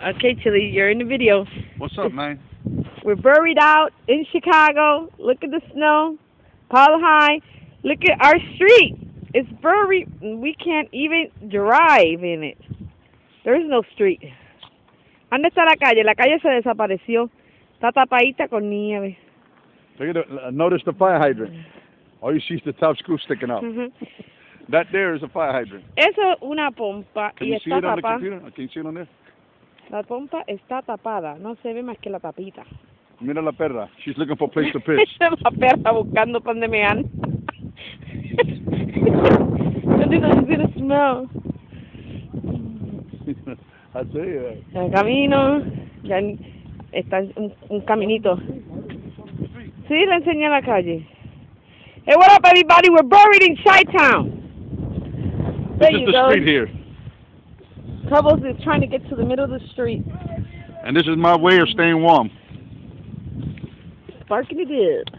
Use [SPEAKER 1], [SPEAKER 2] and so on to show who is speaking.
[SPEAKER 1] Okay, Chili, you're in the video.
[SPEAKER 2] What's up, man?
[SPEAKER 1] We're buried out in Chicago. Look at the snow. Paula High. Look at our street. It's buried. We can't even drive in it. There is no street. ¿Dónde está la calle? La calle se desapareció. Está tapadita con nieve.
[SPEAKER 2] Notice the fire hydrant. All you see is the top screw sticking out. That there is a fire hydrant.
[SPEAKER 1] Eso es una pompa
[SPEAKER 2] Can
[SPEAKER 1] y
[SPEAKER 2] you see
[SPEAKER 1] está
[SPEAKER 2] it on the
[SPEAKER 1] tapada.
[SPEAKER 2] computer? Can you see it on there?
[SPEAKER 1] La pompa está tapada. No se ve más que la tapita.
[SPEAKER 2] Mira la perra. She's looking for a place to piss.
[SPEAKER 1] La perra buscando pan de mear. ¿Dónde does it smell?
[SPEAKER 2] I tell you.
[SPEAKER 1] El camino, ya está un caminito. Sí, le enseñé la calle. Hey, what up, everybody? We're buried in Chi-Town.
[SPEAKER 2] This is the street here.
[SPEAKER 1] Troubles is trying to get to the middle of the street.
[SPEAKER 2] And this is my way of staying warm.
[SPEAKER 1] Sparking it up.